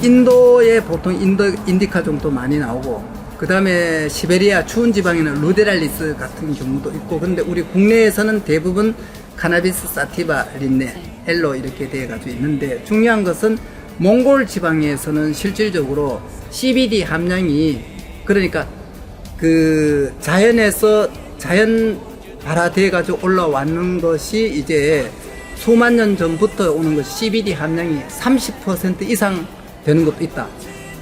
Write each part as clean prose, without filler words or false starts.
인도에 보통 인디카 정도 많이 나오고, 그 다음에 시베리아 추운 지방에는 루데랄리스 같은 경우도 있고, 근데 우리 국내에서는 대부분 카나비스 사티바 린네 엘로 이렇게 돼 가지고 있는데, 중요한 것은 몽골 지방에서는 실질적으로 CBD 함량이, 그러니까 그 자연에서 자연 발화돼 가지고 올라왔는 것이 이제 수만 년 전부터 오는 것이 CBD 함량이 30% 이상 되는 것도 있다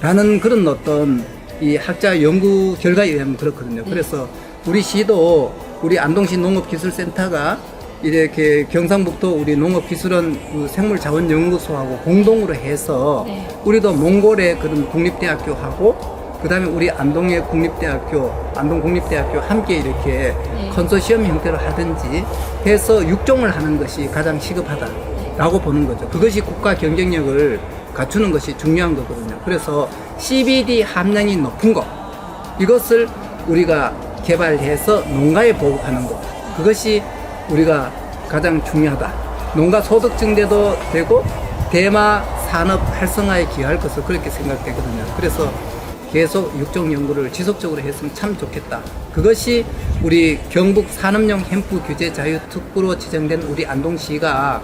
라는 그런 어떤 이 학자 연구 결과에 의하면 그렇거든요. 그래서 우리 시도, 우리 안동시 농업기술센터가 이렇게 경상북도 우리 농업기술원 그 생물자원연구소하고 공동으로 해서 우리도 몽골의 그런 국립대학교하고 그 다음에 우리 안동의 국립대학교, 안동국립대학교 함께 이렇게 컨소시엄 형태로 하든지 해서 육종을 하는 것이 가장 시급하다라고 보는 거죠. 그것이 국가 경쟁력을 갖추는 것이 중요한 거거든요. 그래서 CBD 함량이 높은 것, 이것을 우리가 개발해서 농가에 보급하는 것, 그것이 우리가 가장 중요하다. 농가 소득 증대도 되고 대마 산업 활성화에 기여할 것을 그렇게 생각되거든요. 그래서 계속 육종 연구를 지속적으로 했으면 참 좋겠다. 그것이 우리 경북 산업용 햄프 규제 자유특구로 지정된 우리 안동시가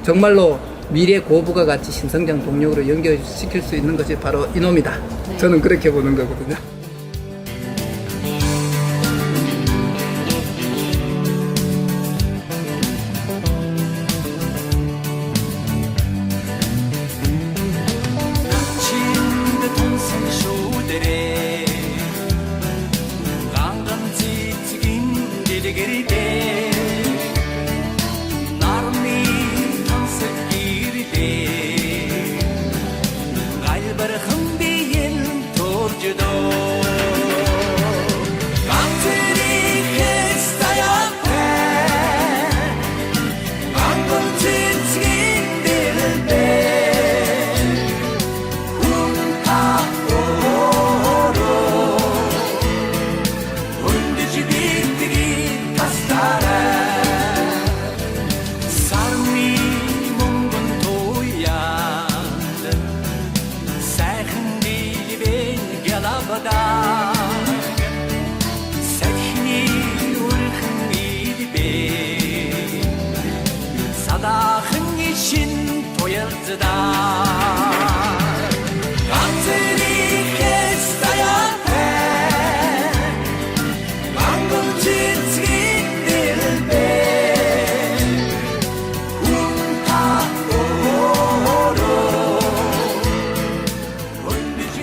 정말로 미래 고부가 가치 신성장 동력으로 연결시킬 수 있는 것이 바로 이놈이다. 저는 그렇게 보는 거거든요.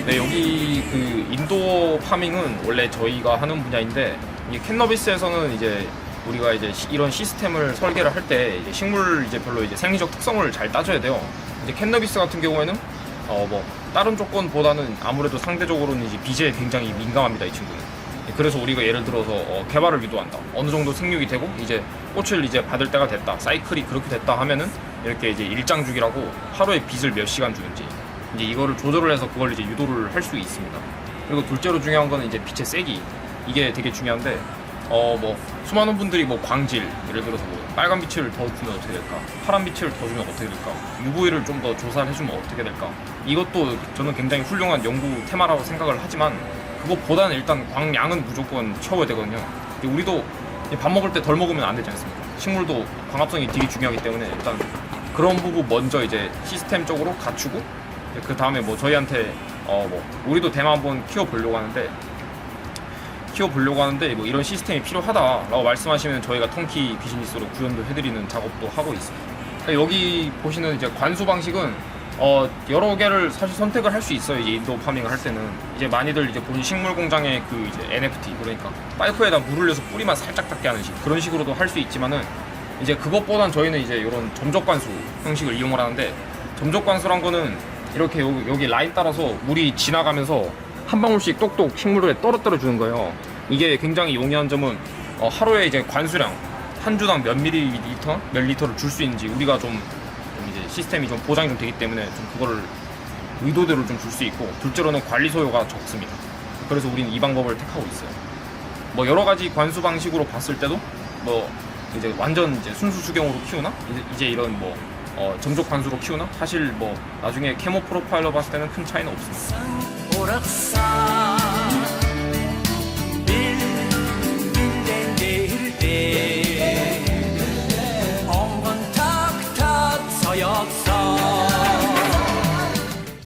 네, 여기 그 인도 파밍은 원래 저희가 하는 분야인데, 이 캔너비스에서는 이제 우리가 이제 이런 시스템을 설계를 할 때 식물 이제 별로 이제 생리적 특성을 잘 따져야 돼요. 이제 캔너비스 같은 경우에는 뭐 다른 조건보다는 아무래도 상대적으로는 이제 비제에 굉장히 민감합니다, 이 친구는. 그래서 우리가 예를 들어서 개발을 유도한다. 어느 정도 생육이 되고 이제 꽃을 이제 받을 때가 됐다. 사이클이 그렇게 됐다 하면은 이렇게 이제 일장 주기라고 하루에 빛을 몇 시간 주는지 이제 이거를 조절을 해서 그걸 이제 유도를 할 수 있습니다. 그리고 둘째로 중요한 거는 이제 빛의 세기. 이게 되게 중요한데 뭐 수많은 분들이 뭐 광질, 예를 들어서 뭐 빨간 빛을 더 주면 어떻게 될까, 파란 빛을 더 주면 어떻게 될까, UV를 좀 더 조사를 해주면 어떻게 될까, 이것도 저는 굉장히 훌륭한 연구 테마라고 생각을 하지만 그것보다는 일단 광량은 무조건 채워야 되거든요. 우리도 밥 먹을 때 덜 먹으면 안 되지 않습니까? 식물도 광합성이 되게 중요하기 때문에 일단 그런 부분 먼저 이제 시스템적으로 갖추고, 그 다음에 뭐 저희한테 뭐 우리도 대마 한번 키워보려고 하는데 뭐 이런 시스템이 필요하다라고 말씀하시면 저희가 턴키 비즈니스로 구현도 해드리는 작업도 하고 있습니다. 여기 보시는 이제 관수 방식은 여러 개를 사실 선택을 할 수 있어요. 이제 인도 파밍을 할 때는 이제 많이들 이제 본인 식물 공장의 그 이제 NFT, 그러니까 파이프에다 물을 넣어서 뿌리만 살짝 닿게 하는 그런 식으로도 할 수 있지만은 이제 그것보단 저희는 이제 이런 점적 관수 형식을 이용을 하는데, 점적 관수란 거는 이렇게 여기 라인 따라서 물이 지나가면서 한 방울씩 똑똑 식물에 떨어뜨려 주는 거예요. 이게 굉장히 용이한 점은 하루에 이제 관수량 한 주당 몇 밀리리터, 몇 리터를 줄 수 있는지 우리가 좀 이제 시스템이 좀 보장이 좀 되기 때문에 좀 그거를 의도대로 좀 줄 수 있고, 둘째로는 관리 소요가 적습니다. 그래서 우리는 이 방법을 택하고 있어요. 뭐 여러 가지 관수 방식으로 봤을 때도 뭐 이제 완전 이제 순수 수경으로 키우나 이제 이런 뭐 점적 관수로 키우나 사실 뭐 나중에 캐모 프로파일러 봤을 때는 큰 차이는 없습니다.